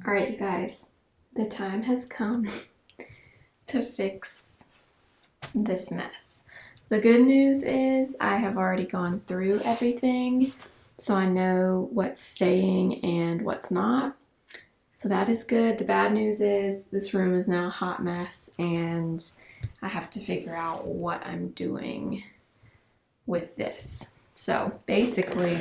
Alright, you guys, the time has come to fix this mess. The good news is I have already gone through everything, so I know what's staying and what's not. So that is good. The bad news is this room is now a hot mess and I have to figure out what I'm doing with this. So basically,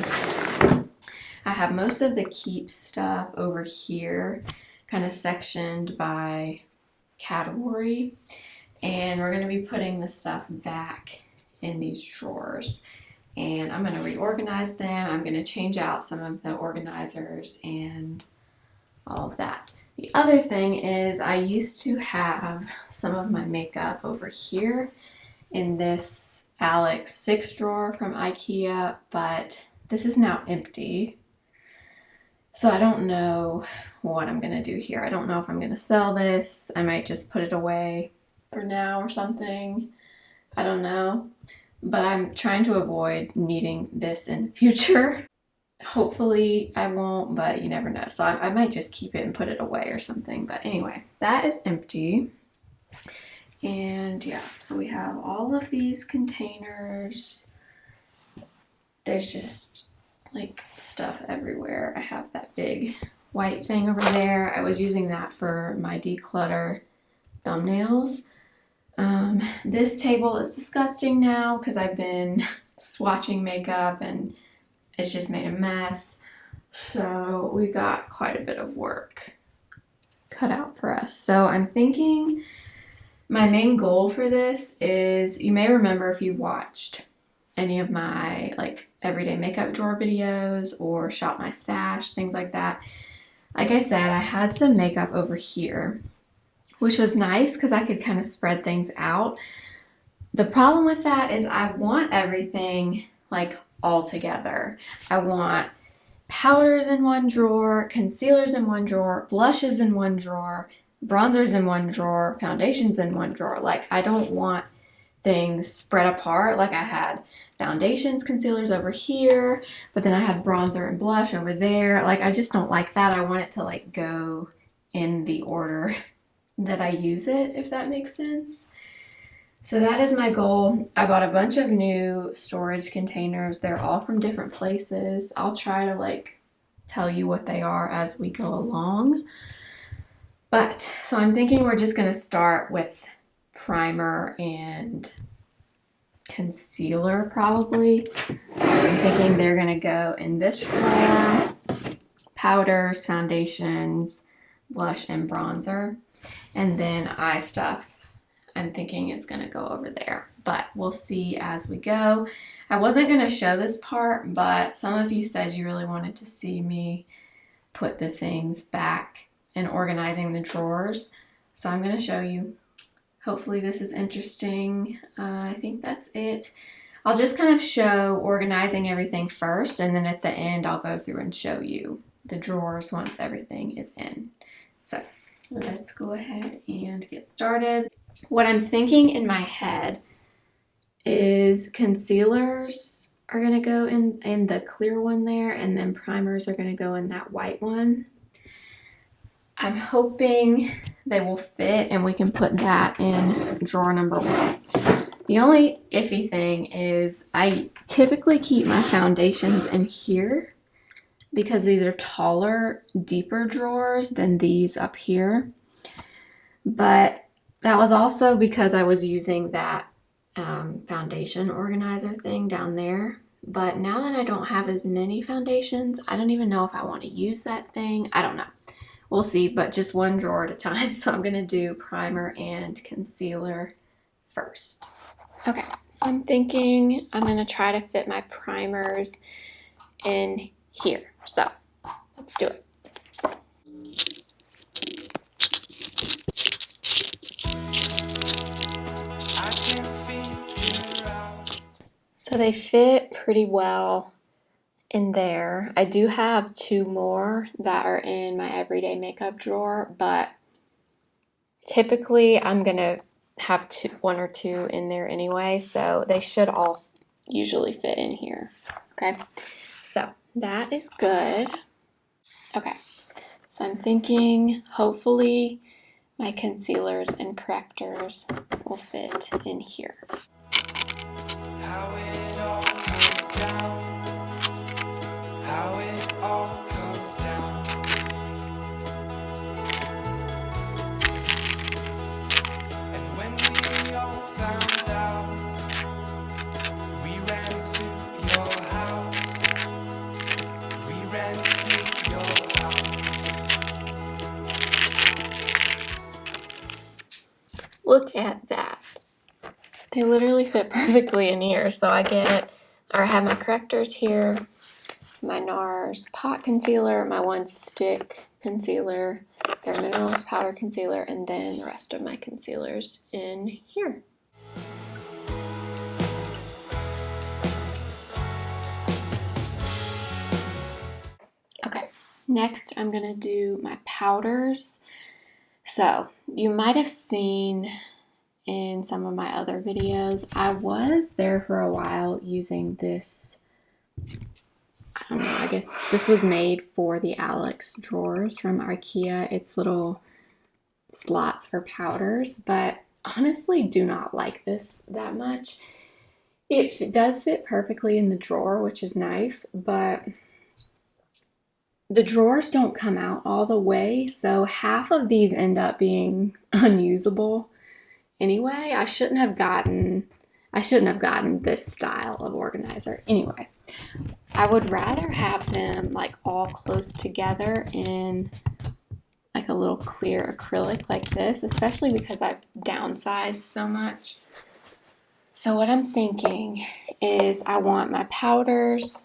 I have most of the keep stuff over here, kind of sectioned by category, and we're going to be putting the stuff back in these drawers. And I'm going to reorganize them. I'm going to change out some of the organizers and all of that. The other thing is I used to have some of my makeup over here in this Alex 6 drawer from Ikea, but this is now empty. So I don't know what I'm gonna do here. I don't know if I'm gonna sell this. I might just put it away for now or something. I don't know. But I'm trying to avoid needing this in the future. Hopefully I won't, but you never know. So I might just keep it and put it away or something. But anyway, that is empty. And yeah, so we have all of these containers. There's just like stuff everywhere. I have that big white thing over there. I was using that for my declutter thumbnails. This table is disgusting now because I've been swatching makeup and it's just made a mess. So we got quite a bit of work cut out for us. So I'm thinking my main goal for this is, you may remember if you've watched any of my like everyday makeup drawer videos or shop my stash, things like that. Like I said, I had some makeup over here, which was nice because I could kind of spread things out. The problem with that is I want everything like all together. I want powders in one drawer, concealers in one drawer, blushes in one drawer, bronzers in one drawer, foundations in one drawer. Like I don't want things spread apart. Like I had foundations, concealers over here, but then I had bronzer and blush over there. Like I just don't like that. I want it to like go in the order that I use it, if that makes sense. So that is my goal. I bought a bunch of new storage containers. They're all from different places. I'll try to like tell you what they are as we go along. But so I'm thinking we're just going to start with primer and concealer probably. I'm thinking they're going to go in this drawer. Powders, foundations, blush, and bronzer. And then eye stuff, I'm thinking is going to go over there. But we'll see as we go. I wasn't going to show this part, but some of you said you really wanted to see me put the things back and organizing the drawers. So I'm going to show you. Hopefully this is interesting. I think that's it. I'll just kind of show organizing everything first, and then at the end I'll go through and show you the drawers once everything is in. So let's go ahead and get started. What I'm thinking in my head is concealers are going to go in the clear one there, and then primers are going to go in that white one. I'm hoping they will fit and we can put that in drawer number 1. The only iffy thing is I typically keep my foundations in here because these are taller, deeper drawers than these up here. But that was also because I was using that foundation organizer thing down there. But now that I don't have as many foundations, I don't even know if I want to use that thing. I don't know. We'll see, but just one drawer at a time. So I'm going to do primer and concealer first. Okay, so I'm thinking I'm going to try to fit my primers in here. So let's do it. So they fit pretty well in there. I do have 2 more that are in my everyday makeup drawer, but typically I'm gonna have 1 or 2 in there anyway, so they should all usually fit in here. Okay, so that is good. Okay, So I'm thinking hopefully my concealers and correctors will fit in here. How it all comes down, how it all comes down. And when we all found out, we ran to your house, we ran to your house. Look at that. They literally fit perfectly in here. So I have my correctors here, my NARS pot concealer, my one stick concealer, Bare Minerals powder concealer, and then the rest of my concealers in here. Okay, next I'm gonna do my powders. So you might have seen in some of my other videos, I was there for a while using this, I don't know, I guess this was made for the Alex drawers from Ikea. It's little slots for powders, but honestly do not like this that much. It does fit perfectly in the drawer, which is nice, but the drawers don't come out all the way, so half of these end up being unusable. Anyway, I shouldn't have gotten this style of organizer. Anyway, I would rather have them like all close together in like a little clear acrylic like this, especially because I've downsized so much. So what I'm thinking is I want my powders,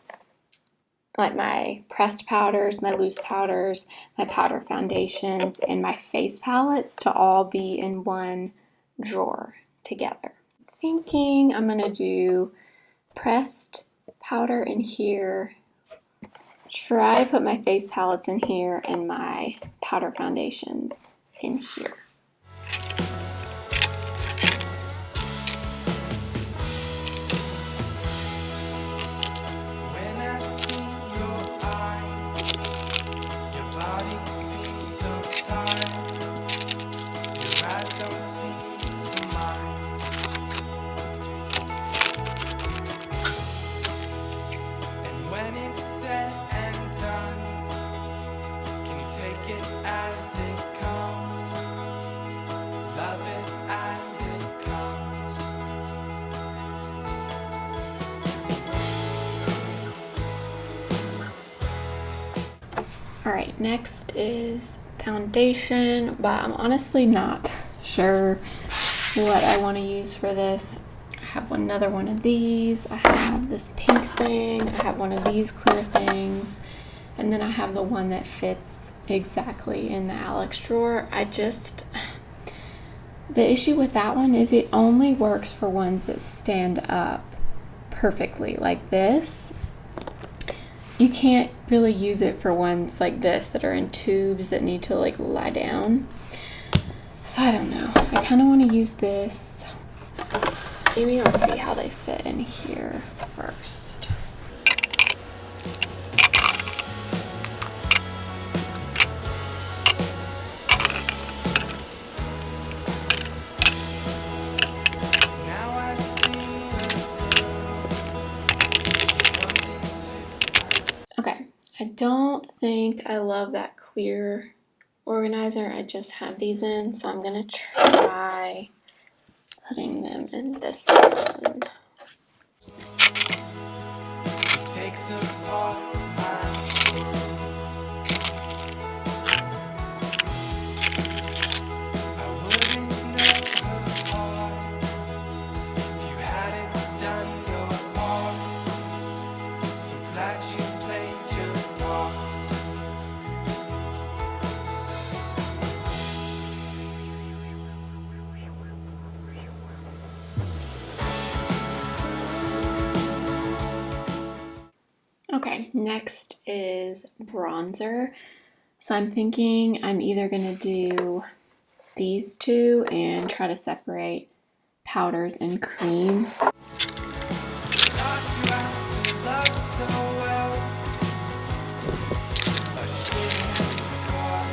like my pressed powders, my loose powders, my powder foundations, and my face palettes to all be in one drawer together. Thinking I'm gonna do pressed powder in here, try to put my face palettes in here, and my powder foundations in here. When I see your eyes, your body seems so tired, your eyes don't seem to mind. And when it's said and done, can you take it as it comes? Love it as it comes. All right, next is foundation, but I'm honestly not sure what I want to use for this. I have another one of these, I have this pink thing, I have one of these clear things, and then I have the one that fits exactly in the Alex drawer. The issue with that one is it only works for ones that stand up perfectly like this. You can't really use it for ones like this that are in tubes that need to like lie down. So I don't know. I kind of want to use this. Maybe I'll see how they fit in here first. Now I see Okay, I don't think I love that clear organizer I just had these in, so I'm gonna try putting them in this one. it takes apart my world. I wouldn't know her heart if you hadn't done your part. So glad you played your part. Okay, next is bronzer. So I'm thinking I'm either gonna do these two and try to separate powders and creams. Taught you how to love so well. A shitty scar.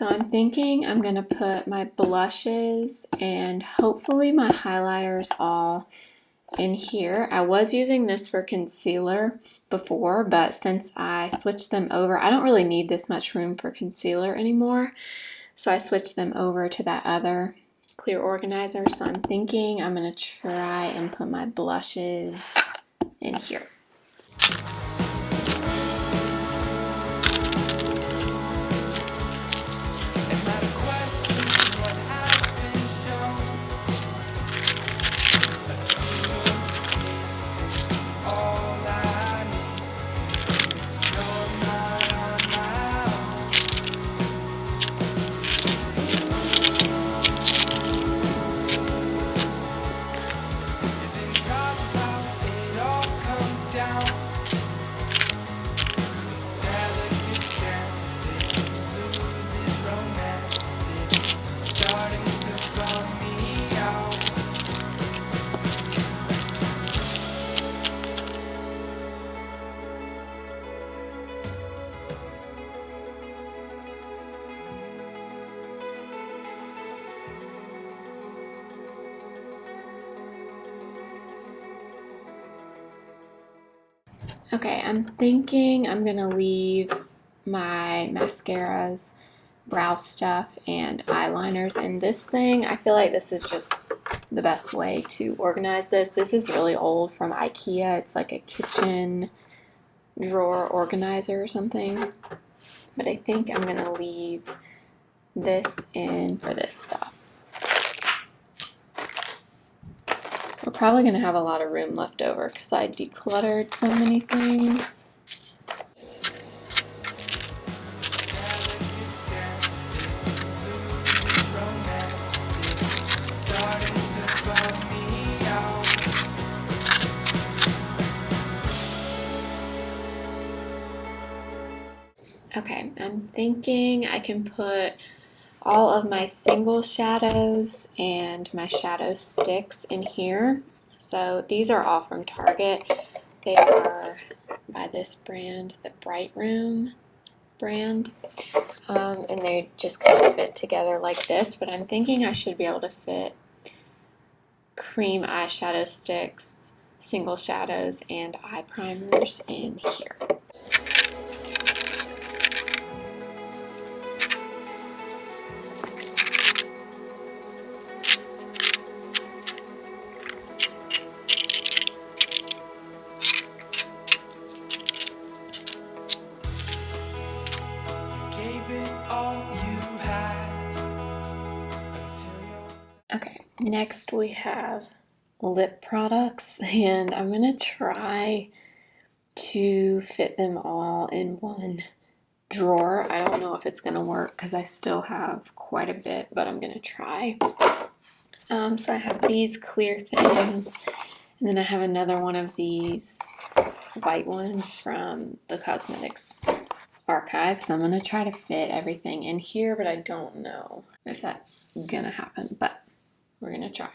So I'm thinking I'm gonna put my blushes and hopefully my highlighters all in here. I was using this for concealer before, but since I switched them over, I don't really need this much room for concealer anymore. So I switched them over to that other clear organizer. So I'm thinking I'm gonna try and put my blushes in here. Okay, I'm thinking I'm gonna leave my mascaras, brow stuff, and eyeliners in this thing. I feel like this is just the best way to organize this. This is really old from Ikea. It's like a kitchen drawer organizer or something. But I think I'm gonna leave this in for this stuff. We're probably gonna have a lot of room left over because I decluttered so many things. Okay, I'm thinking I can put all of my single shadows and my shadow sticks in here. So these are all from Target. They are by this brand, the Brightroom brand. And they just kind of fit together like this, but I'm thinking I should be able to fit cream eyeshadow sticks, single shadows, and eye primers in here. Okay, next we have lip products, and I'm gonna try to fit them all in one drawer. I don't know if it's gonna work because I still have quite a bit, but I'm gonna try. So I have these clear things, and then I have another one of these white ones from the cosmetics archive. So I'm gonna try to fit everything in here, but I don't know if that's gonna happen, but we're gonna try.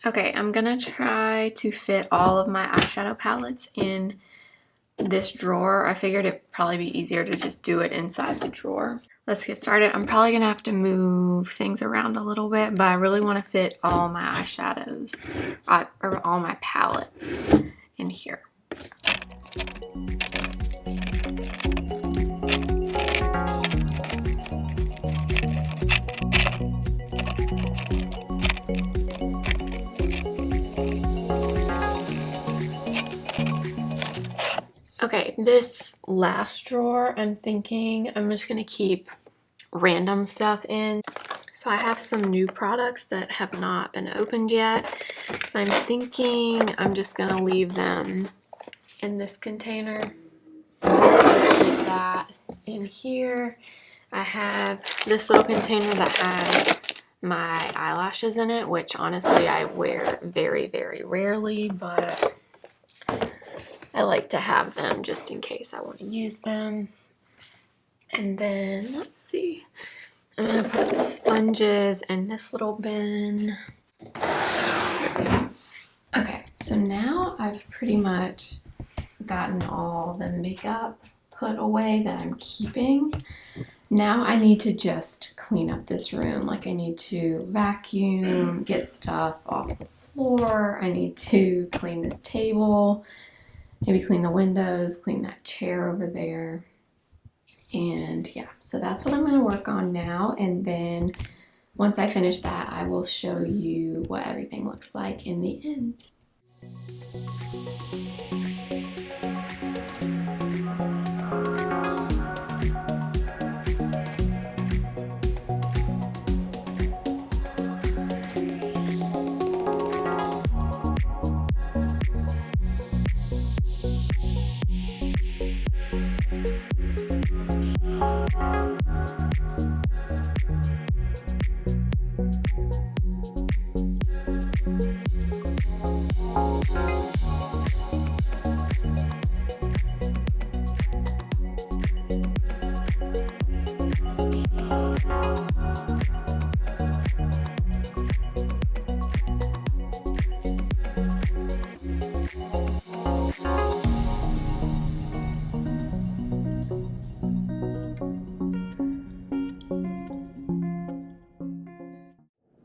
Okay, I'm gonna try to fit all of my eyeshadow palettes in this drawer. I figured it'd probably be easier to just do it inside the drawer. Let's get started. I'm probably gonna have to move things around a little bit, but I really want to fit all my eyeshadows, or all my palettes in here. Okay, this last drawer, I'm thinking I'm just gonna keep random stuff in. So I have some new products that have not been opened yet. So I'm thinking I'm just gonna leave them in this container. Keep that in here. I have this little container that has my eyelashes in it, which honestly I wear very, very rarely, but I like to have them just in case I want to use them. And then, let's see, I'm gonna put the sponges in this little bin. Okay, so now I've pretty much gotten all the makeup put away that I'm keeping. Now I need to just clean up this room. Like I need to vacuum, get stuff off the floor. I need to clean this table, maybe clean the windows, clean that chair over there. And yeah, so that's what I'm going to work on now. And then once I finish that, I will show you what everything looks like in the end.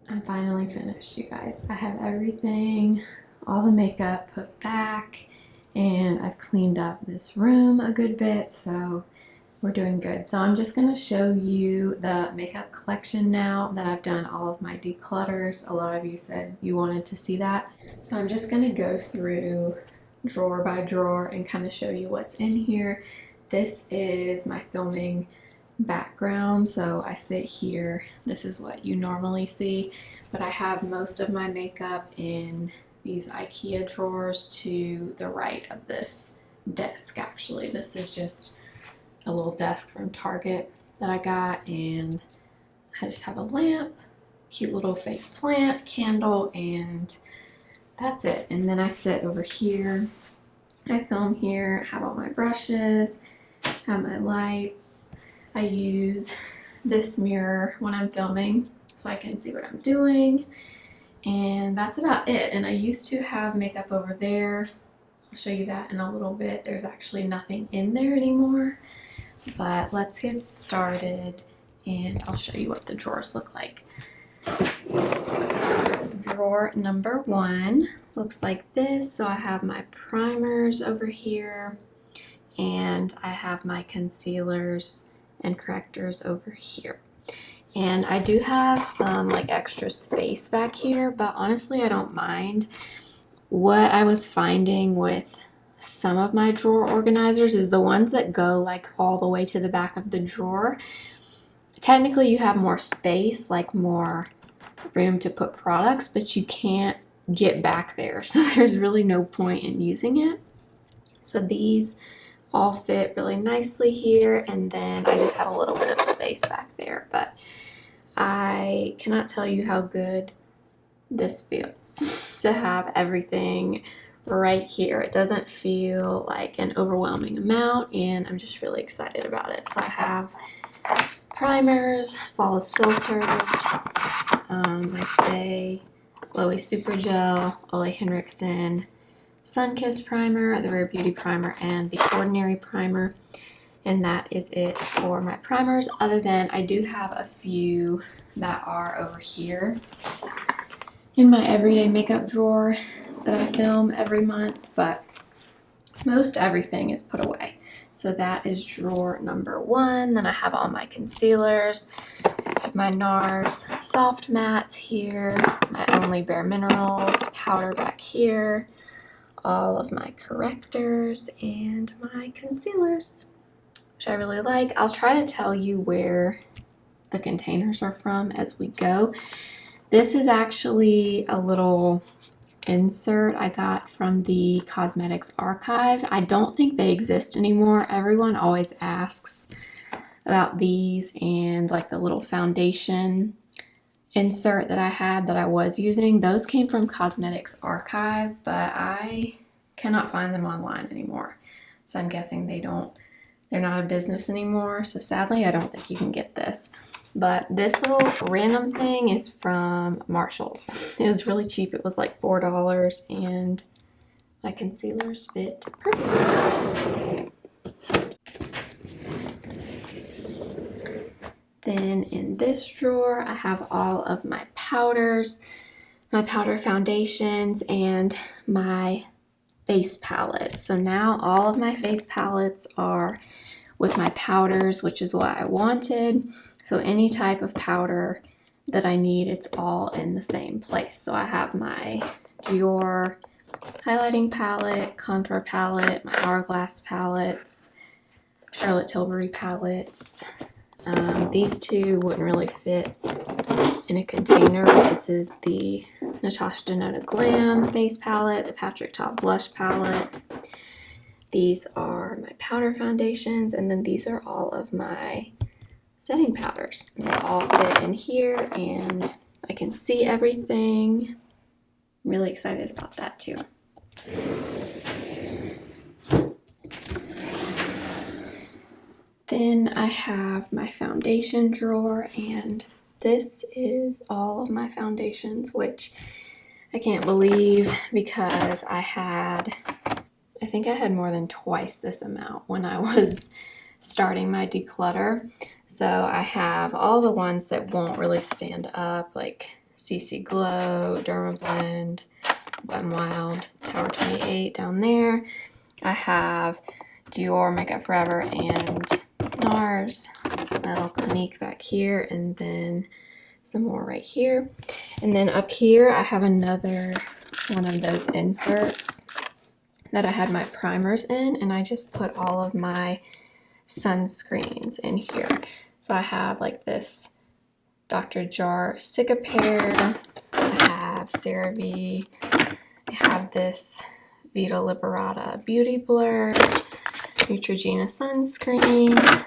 I'm finally finished, you guys. I have everything, all the makeup put back, and I've cleaned up this room a good bit, so we're doing good. So I'm just going to show you the makeup collection now that I've done all of my declutters. A lot of you said you wanted to see that. So I'm just going to go through drawer by drawer and kind of show you what's in here. This is my filming background, so I sit here. This is what you normally see, but I have most of my makeup in these Ikea drawers to the right of this desk. Actually, this is just a little desk from Target that I got, and I just have a lamp, cute little fake plant, candle, and that's it. And then I sit over here, I film here, have all my brushes, have my lights. I use this mirror when I'm filming so I can see what I'm doing, and that's about it. And I used to have makeup over there. I'll show you that in a little bit. There's actually nothing in there anymore, but let's get started and I'll show you what the drawers look like. So drawer number 1 looks like this. So I have my primers over here, and I have my concealers and correctors over here. And I do have some like extra space back here, but honestly I don't mind. What I was finding with some of my drawer organizers is the ones that go like all the way to the back of the drawer, technically you have more space, like more room to put products, but you can't get back there, so there's really no point in using it. So these all fit really nicely here, and then I just have a little bit of space back there, but I cannot tell you how good this feels to have everything right here. It doesn't feel like an overwhelming amount, and I'm just really excited about it. So I have primers, flawless filters, I say Glowy Super Gel, Ole Henriksen Sunkissed Primer, the Rare Beauty Primer, and the Ordinary Primer. And that is it for my primers, other than I do have a few that are over here in my everyday makeup drawer that I film every month, but most everything is put away. So that is drawer number 1. Then I have all my concealers, my NARS soft mattes here, my Only Bare Minerals powder back here, all of my correctors and my concealers, which I really like. I'll try to tell you where the containers are from as we go. This is actually a little insert I got from the Cosmetics Archive. I don't think they exist anymore. Everyone always asks about these, and like the little foundation insert that I had that I was using. Those came from Cosmetics Archive, but I cannot find them online anymore. So I'm guessing they're not a business anymore. So sadly, I don't think you can get this. But this little random thing is from Marshall's. It was really cheap. It was like $4, and my concealers fit perfectly. Then in this drawer, I have all of my powders, my powder foundations, and my face palettes. So now all of my face palettes are with my powders, which is what I wanted. So any type of powder that I need, it's all in the same place. So I have my Dior highlighting palette, contour palette, my Hourglass palettes, Charlotte Tilbury palettes. These two wouldn't really fit in a container. This is the Natasha Denona Glam face palette, the Patrick Ta blush palette. These are my powder foundations, and then these are all of my setting powders. They all fit in here, and I can see everything. I'm really excited about that too. Then I have my foundation drawer, and this is all of my foundations, which I can't believe because I think I had more than twice this amount when I was starting my declutter. So I have all the ones that won't really stand up, like CC Glow, Dermablend, Wet n Wild, Tower 28 down there. I have Dior, Makeup Forever, and NARS, my little Clinique back here, and then some more right here. And then up here I have another one of those inserts that I had my primers in, and I just put all of my sunscreens in here. So I have like this Dr. Jar Cicapair, I have CeraVe, I have this Vita Liberata Beauty Blur, Neutrogena sunscreen,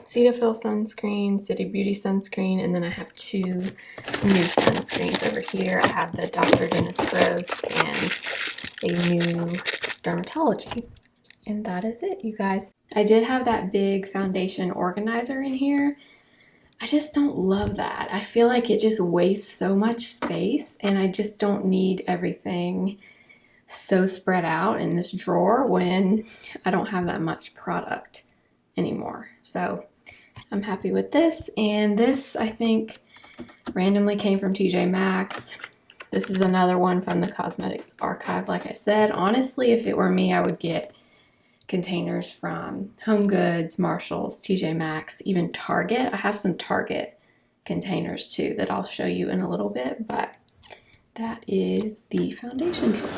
Cetaphil sunscreen, City Beauty sunscreen, and then I have two new sunscreens over here. I have the Dr. Dennis Gross and a new Dermatology. And that is it, you guys. I did have that big foundation organizer in here. I just don't love that. I feel like it just wastes so much space, and I just don't need everything so spread out in this drawer when I don't have that much product anymore. So I'm happy with this. And this, I think, randomly came from TJ Maxx. This is another one from the Cosmetics Archive. Like I said, honestly, if it were me, I would get containers from Home Goods, Marshalls, TJ Maxx, even Target. I have some Target containers too that I'll show you in a little bit, but that is the foundation drawer.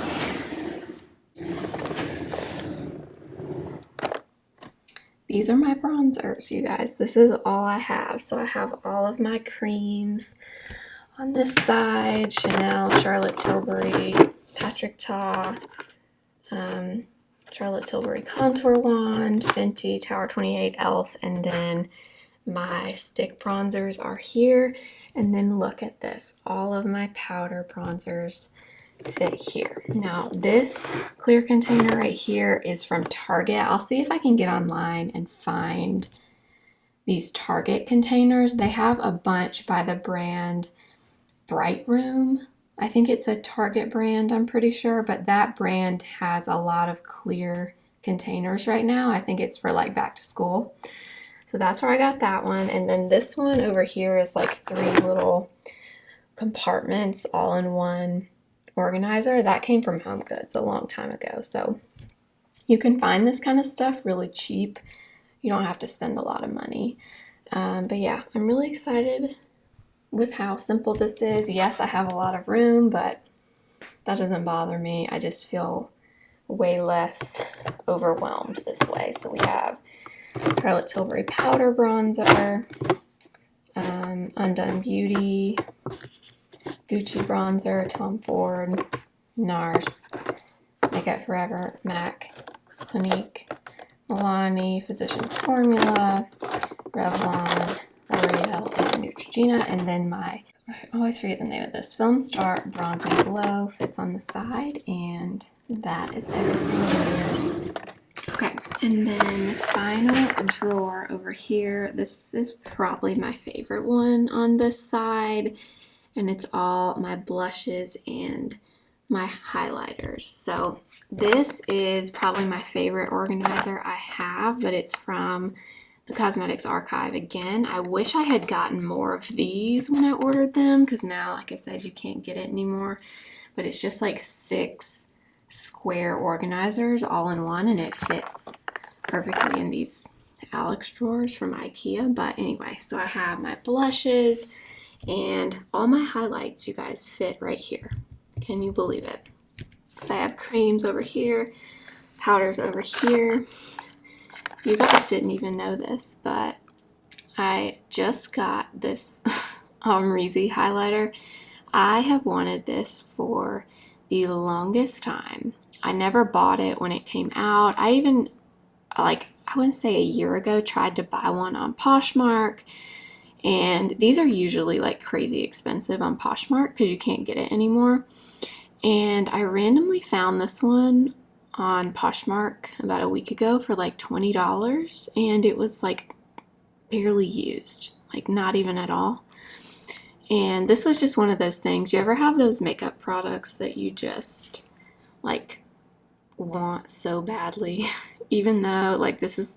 These are my bronzers, you guys. This is all I have. So I have all of my creams on this side: Chanel, Charlotte Tilbury, Patrick Ta, Charlotte Tilbury Contour Wand, Fenty, Tower 28, e.l.f., and then my stick bronzers are here. And then look at this, all of my powder bronzers fit here. Now this clear container right here is from Target. I'll see if I can get online and find these Target containers. They have a bunch by the brand Brightroom. I think it's a Target brand, I'm pretty sure, but that brand has a lot of clear containers right now. I think it's for like back to school. So that's where I got that one. And then this one over here is like 3 little compartments all in one organizer. That came from Home Goods a long time ago. So you can find this kind of stuff really cheap. You don't have to spend a lot of money. But yeah, I'm really excited with how simple this is. Yes, I have a lot of room, but that doesn't bother me. I just feel way less overwhelmed this way. So we have Charlotte Tilbury Powder Bronzer, Undone Beauty, Gucci Bronzer, Tom Ford, NARS, Makeup Forever, MAC, Clinique, Milani, Physicians Formula, Revlon, L'Oreal, and Neutrogena. And then I always forget the name of this, Film Star Bronze and Glow fits on the side, and that is everything here. Okay, and then the final drawer over here, this is probably my favorite one on this side, and it's all my blushes and my highlighters. So this is probably my favorite organizer I have, but it's from the Cosmetics Archive again. I wish I had gotten more of these when I ordered them, because now, like I said, you can't get it anymore. But it's just like 6 square organizers all in one, and it fits perfectly in these Alex drawers from Ikea. But anyway, so I have my blushes and all my highlights, you guys, fit right here. Can you believe it? So I have creams over here, powders over here. You guys didn't even know this, but I just got this Reezy highlighter. I have wanted this for the longest time. I never bought it when it came out. I even, I wouldn't say a year ago, tried to buy one on Poshmark. And these are usually like crazy expensive on Poshmark because you can't get it anymore. And I randomly found this one on Poshmark about a week ago for like $20, and it was like barely used, like not even at all. And this was just one of those things. You ever have those makeup products that you just like want so badly, even though like this is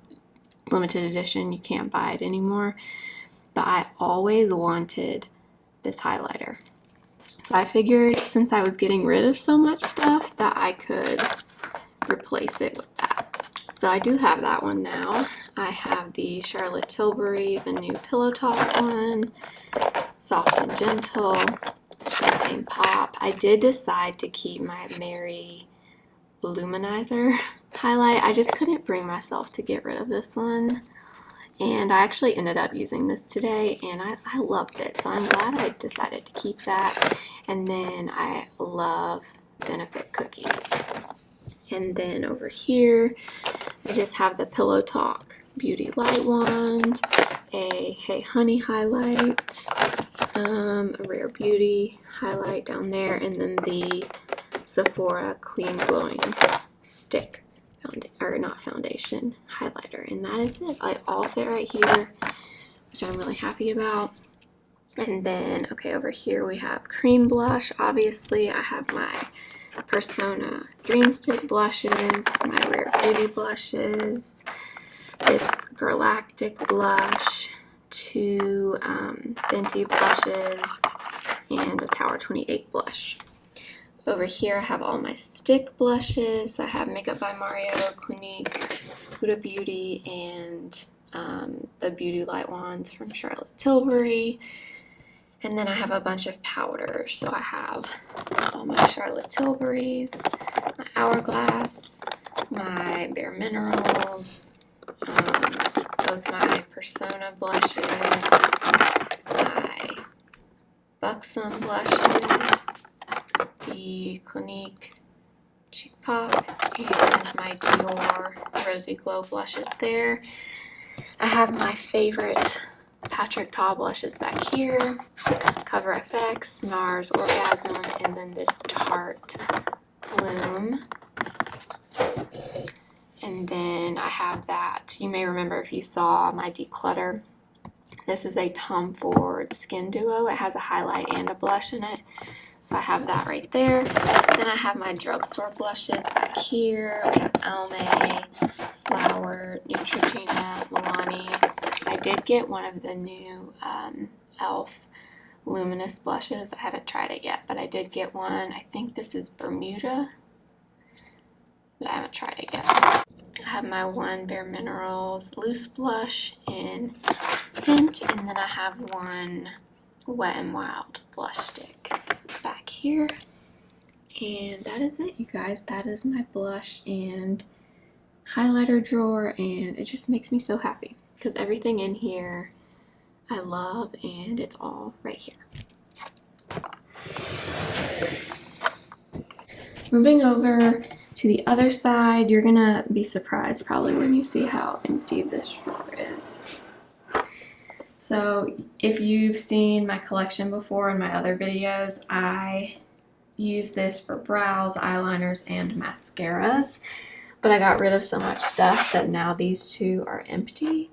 limited edition, you can't buy it anymore? But I always wanted this highlighter. So I figured since I was getting rid of so much stuff that I could replace it with that. So I do have that one now. I have the Charlotte Tilbury, the new Pillow Talk one, Soft and Gentle, Champagne Pop. I did decide to keep my Mary Luminizer highlight. I just couldn't bring myself to get rid of this one. And I actually ended up using this today, and I loved it. So I'm glad I decided to keep that. And then I love Benefit Cookie. And then over here, I just have the Pillow Talk Beauty Light Wand, a Hey Honey highlight, a Rare Beauty highlight down there, and then the Sephora Clean Glowing Stick. Not foundation, highlighter, and that is it. Like all fit right here, which I'm really happy about. And then okay, over here we have cream blush. Obviously I have my Persona Dreamstick blushes, my Rare Beauty blushes, this Galactic blush, 2 Venti blushes, and a Tower 28 blush. Over here I have all my stick blushes. I have Makeup by Mario, Clinique, Huda Beauty, and the Beauty Light Wands from Charlotte Tilbury. And then I have a bunch of powders. So I have all my Charlotte Tilburys, my Hourglass, my Bare Minerals, both my Persona blushes, my Buxom blushes, the Clinique Cheek Pop, and my Dior Rosy Glow blushes there. I have my favorite Patrick Ta blushes back here, Cover FX, NARS Orgasm, and then this Tarte Bloom. And then I have that, you may remember if you saw my Declutter. This is a Tom Ford Skin Duo. It has a highlight and a blush in it. So I have that right there. Then I have my drugstore blushes back here. We have Almay, Flower, Neutrogena, Milani. I did get one of the new e.l.f. Luminous blushes. I haven't tried it yet, but I did get one. I think this is Bermuda, but I haven't tried it yet. I have my one Bare Minerals loose blush in Hint, and then I have one Wet n Wild blush stick back here. And that is it, you guys. That is my blush and highlighter drawer, and it just makes me so happy because everything in here I love, and it's all right here. Moving over to the other side, you're gonna be surprised probably when you see how empty this drawer is. So if you've seen my collection before in my other videos, I use this for brows, eyeliners, and mascaras, but I got rid of so much stuff that now these two are empty.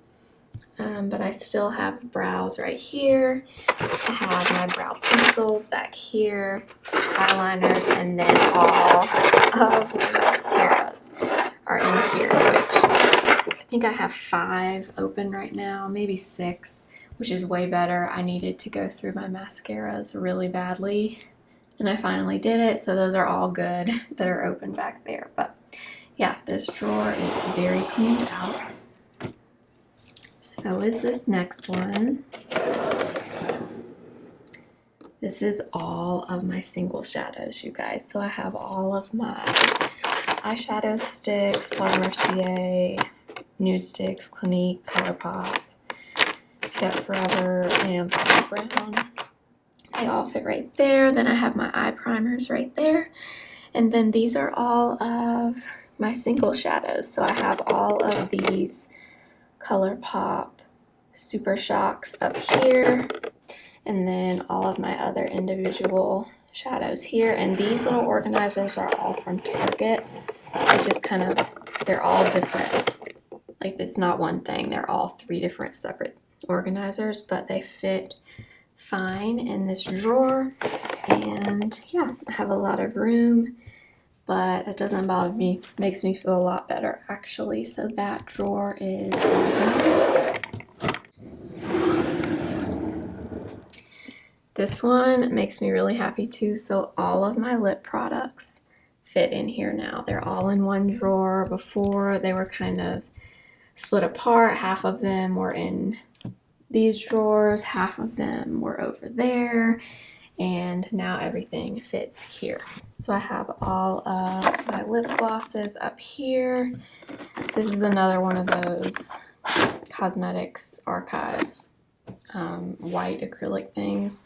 But I still have brows right here. I have my brow pencils back here, eyeliners, and then all of my mascaras are in here, which I think I have 5 open right now, maybe 6, which is way better. I needed to go through my mascaras really badly, and I finally did it, so those are all good that are open back there. But yeah, this drawer is very cleaned out. So is this next one. This is all of my single shadows, you guys. So I have all of my eyeshadow sticks, Laura Mercier, nude sticks, Clinique, ColourPop, Got Forever, and Pop Brown. They all fit right there. Then I have my eye primers right there. And then these are all of my single shadows. So I have all of these ColourPop Super Shocks up here, and then all of my other individual shadows here. And these little organizers are all from Target. I just kind of, they're all different. Like, it's not one thing. They're all 3 different separate organizers, but they fit fine in this drawer. And yeah, I have a lot of room, but it doesn't bother me. It makes me feel a lot better, actually. So that drawer is done. This one makes me really happy too. So all of my lip products fit in here now. They're all in one drawer. Before, they were kind of split apart. Half of them were in these drawers, half of them were over there, and now everything fits here. So I have all of my lip glosses up here. This is another one of those Cosmetics Archive white acrylic things.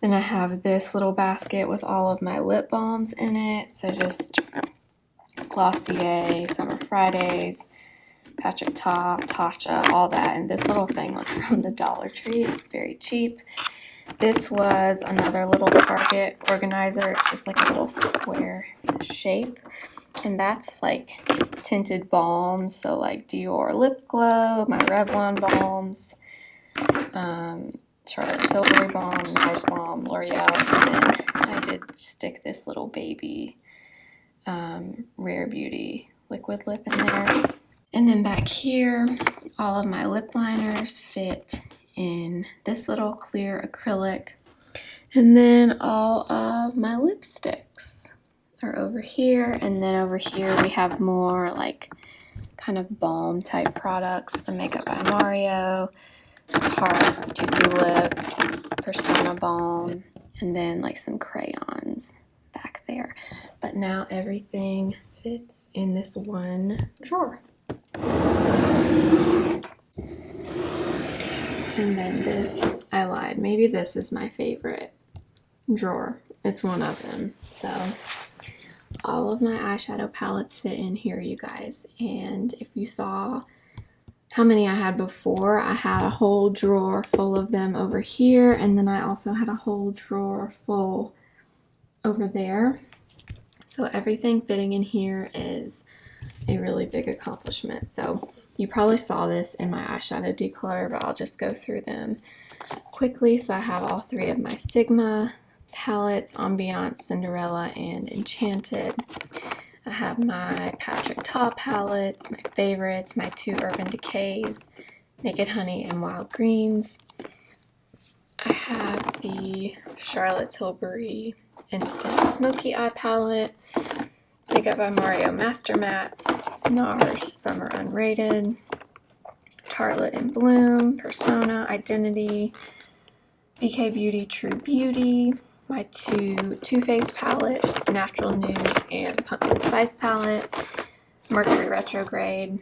Then I have this little basket with all of my lip balms in it. So just Glossier, Summer Fridays, Patrick Ta, Tatcha, all that. And this little thing was from the Dollar Tree. It's very cheap. This was another little Target organizer. It's just like a little square shape. And that's like tinted balms. So like Dior Lip Glow, my Revlon balms, Charlotte Tilbury balm, Nars balm, L'Oreal. And then I did stick this little baby Rare Beauty liquid lip in there. And then back here, all of my lip liners fit in this little clear acrylic. And then all of my lipsticks are over here. And then over here we have more like kind of balm type products. The Makeup by Mario, Tarte Juicy Lip, Persona Balm, and then like some crayons back there. But now everything fits in this one drawer. And then this, I lied, maybe this is my favorite drawer. It's one of them. So all of my eyeshadow palettes fit in here, you guys. And if you saw how many I had before, I had a whole drawer full of them over here, and then I also had a whole drawer full over there. So everything fitting in here is a really big accomplishment. So you probably saw this in my eyeshadow declutter, but I'll just go through them quickly. So I have all 3 of my Sigma palettes, Ambiance, Cinderella, and Enchanted. I have my Patrick Ta palettes, my favorites, my 2 Urban Decays, Naked Honey and Wild Greens. I have the Charlotte Tilbury Instant Smoky Eye palette, Makeup by Mario Master Mattes, NARS Summer Unrated, Tartelette in Bloom, Persona, Identity, BK Beauty True Beauty, my two Too Faced palettes, Natural Nudes and Pumpkin Spice palette, Mercury Retrograde.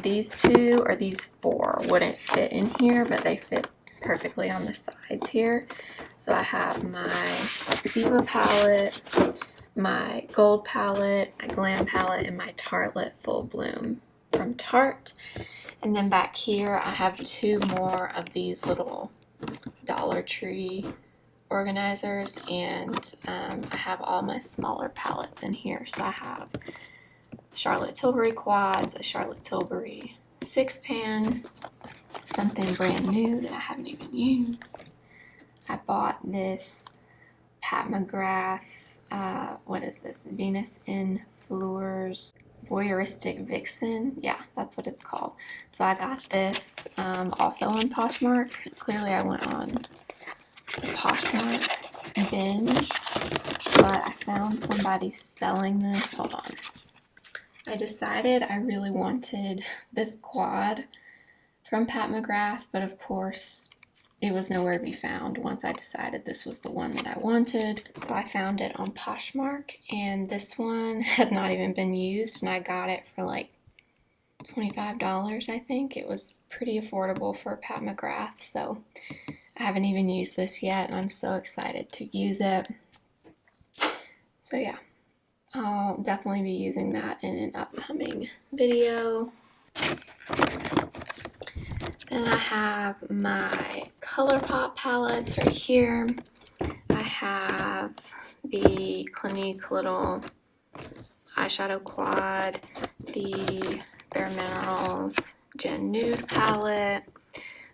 These two, or these four, wouldn't fit in here, but they fit perfectly on the sides here. So I have my Diva palette, my Gold palette, my Glam palette, and my Tartelette Full Bloom from Tarte. And then back here I have two more of these little Dollar Tree organizers, and I have all my smaller palettes in here. So I have Charlotte Tilbury quads, a Charlotte Tilbury 6-pan, something brand new that I haven't even used. I bought this Pat McGrath, what is this? Venus in Fleurs Voyeuristic Vixen. Yeah, that's what it's called. So I got this also on Poshmark. Clearly I went on a Poshmark binge, but I found somebody selling this. Hold on. I decided I really wanted this quad from Pat McGrath, but of course it was nowhere to be found once I decided this was the one that I wanted. So I found it on Poshmark, and this one had not even been used, and I got it for like $25, I think. It was pretty affordable for Pat McGrath, so I haven't even used this yet, and I'm so excited to use it. So yeah, I'll definitely be using that in an upcoming video. Then I have my ColourPop palettes right here. I have the Clinique little eyeshadow quad, the Bare Minerals Gen Nude palette,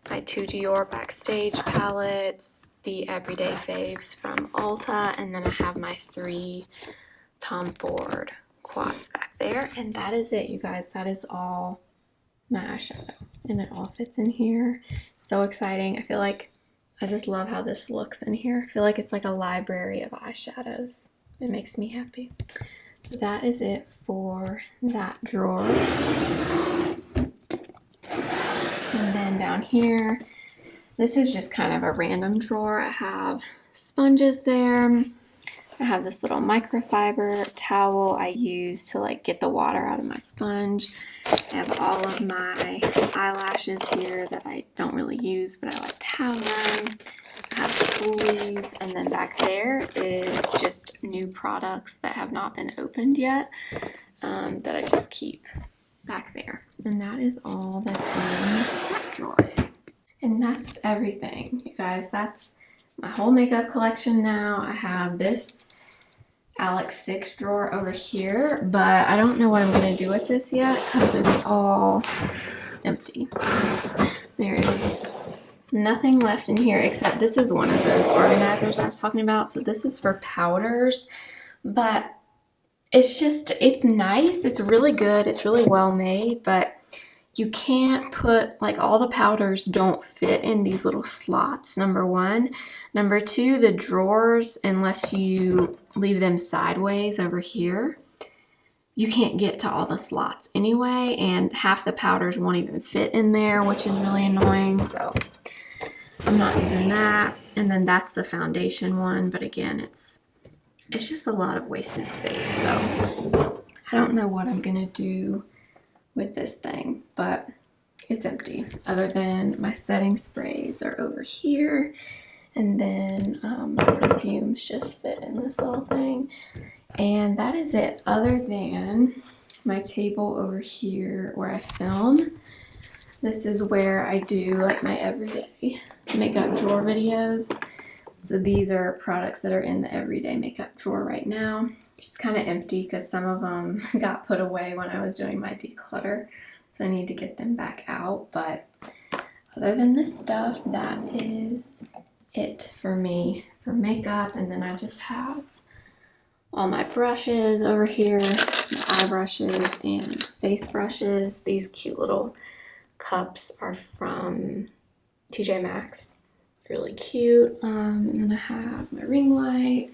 my two Dior Backstage palettes, the Everyday Faves from Ulta, and then I have my three Tom Ford quads back there. And that is it, you guys. That is all my eyeshadow, and it all fits in here. So exciting. I feel like I just love how this looks in here. I feel like it's like a library of eyeshadows. It makes me happy. So that is it for that drawer. And then down here, this is just kind of a random drawer. I have sponges there. I have this little microfiber towel I use to like get the water out of my sponge. I have all of my eyelashes here that I don't really use, but I like to have them. I have spoolies, and then back there is just new products that have not been opened yet that I just keep back there. And that is all that's in that drawer. And that's everything, you guys. That's my whole makeup collection now. I have this Alex 6 drawer over here, but I don't know what I'm going to do with this yet because it's all empty. There is nothing left in here except this is one of those organizers I was talking about. So this is for powders, but it's nice. It's really good. It's really well made, but you can't put, like, all the powders don't fit in these little slots, number one. Number two, the drawers, unless you leave them sideways over here, you can't get to all the slots anyway, and half the powders won't even fit in there, which is really annoying, so I'm not using that. And then that's the foundation one, but again, it's just a lot of wasted space, so I don't know what I'm gonna do with this thing, but it's empty other than my setting sprays are over here, and then my perfumes just sit in this little thing, and that is it other than my table over here where I film. This is where I do like my everyday makeup drawer videos. So these are products that are in the everyday makeup drawer right now. It's kind of empty because some of them got put away when I was doing my declutter, so I need to get them back out. But other than this stuff, that is it for me for makeup. And then I just have all my brushes over here, my eye brushes and face brushes. These cute little cups are from TJ Maxx. Really cute. And then I have my ring light,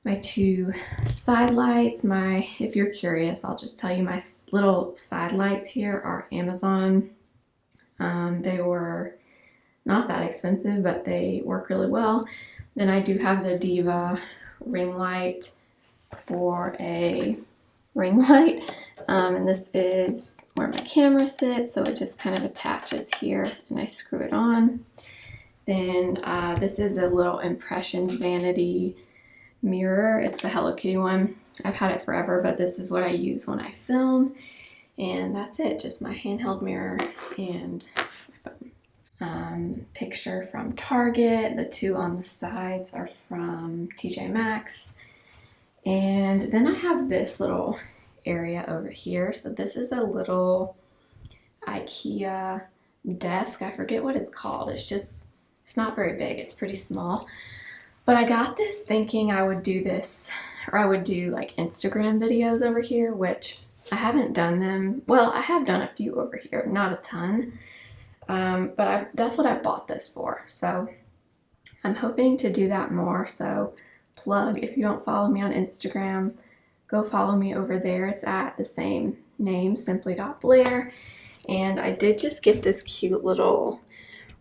my two side lights. If you're curious, I'll just tell you, my little side lights here are Amazon. They were not that expensive, but they work really well. Then I do have the Diva ring light for a ring light. And this is where my camera sits, so it just kind of attaches here and I screw it on. Then this is a little Impressions Vanity mirror. It's the Hello Kitty one. I've had it forever, but this is what I use when I film. And that's it, just my handheld mirror and my phone. Picture from Target. The two on the sides are from TJ Maxx. And then I have this little area over here. So this is a little Ikea desk. I forget what it's called. It's not very big. It's pretty small. But I got this thinking I would do this, or I would do like Instagram videos over here, which I haven't done them. Well, I have done a few over here, not a ton. But that's what I bought this for. So I'm hoping to do that more. So plug, if you don't follow me on Instagram, go follow me over there. It's at the same name, simply.blair. And I did just get this cute little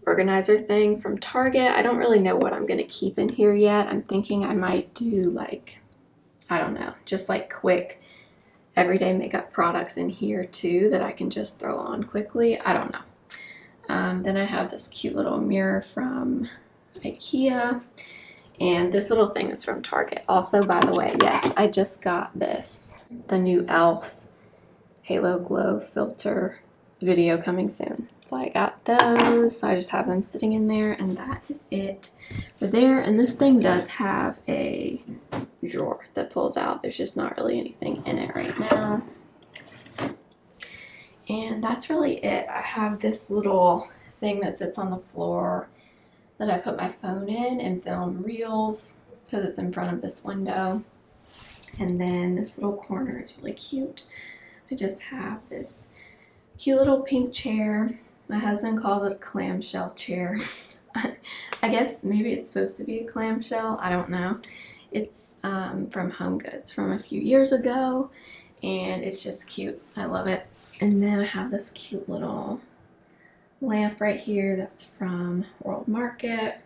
organizer thing from Target. I don't really know what I'm going to keep in here yet. I'm thinking I might do like, I don't know, just like quick everyday makeup products in here too that I can just throw on quickly. I don't know. Then I have this cute little mirror from Ikea. And this little thing is from Target. Also, by the way, yes, I just got this. The new e.l.f. Halo Glow filter video coming soon. So I got those. So I just have them sitting in there, and that is it for there. And this thing does have a drawer that pulls out. There's just not really anything in it right now. And that's really it. I have this little thing that sits on the floor that I put my phone in and film reels because it's in front of this window. And then this little corner is really cute. I just have this cute little pink chair. My husband called it a clamshell chair. I guess maybe it's supposed to be a clamshell. I don't know. It's from Home Goods from a few years ago, and it's just cute. I love it. And then I have this cute little lamp right here that's from World Market.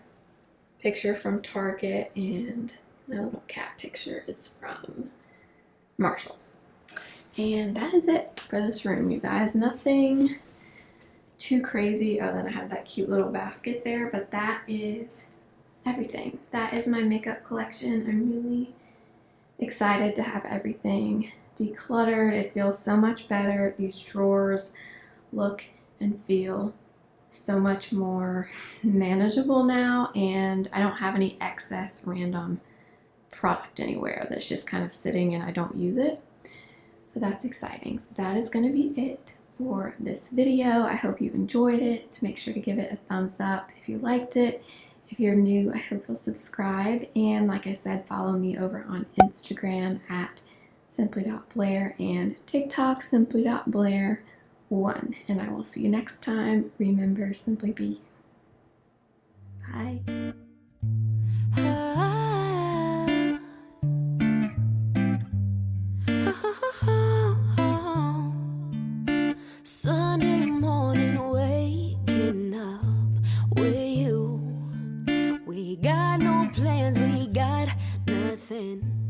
Picture from Target, and my little cat picture is from Marshall's. And that is it for this room, you guys. Nothing too crazy. Oh, then I have that cute little basket there, but that is everything. That is my makeup collection. I'm really excited to have everything decluttered. It feels so much better. These drawers look and feel so much more manageable now, and I don't have any excess random product anywhere that's just kind of sitting and I don't use it. So that's exciting. So that is going to be it for this video. I hope you enjoyed it. So make sure to give it a thumbs up if you liked it. If you're new, I hope you'll subscribe. And like I said, follow me over on Instagram at simply.blair and TikTok simply.blair1. And I will see you next time. Remember, simply be you. Bye. Sunday morning, waking up with you. We got no plans, we got nothing.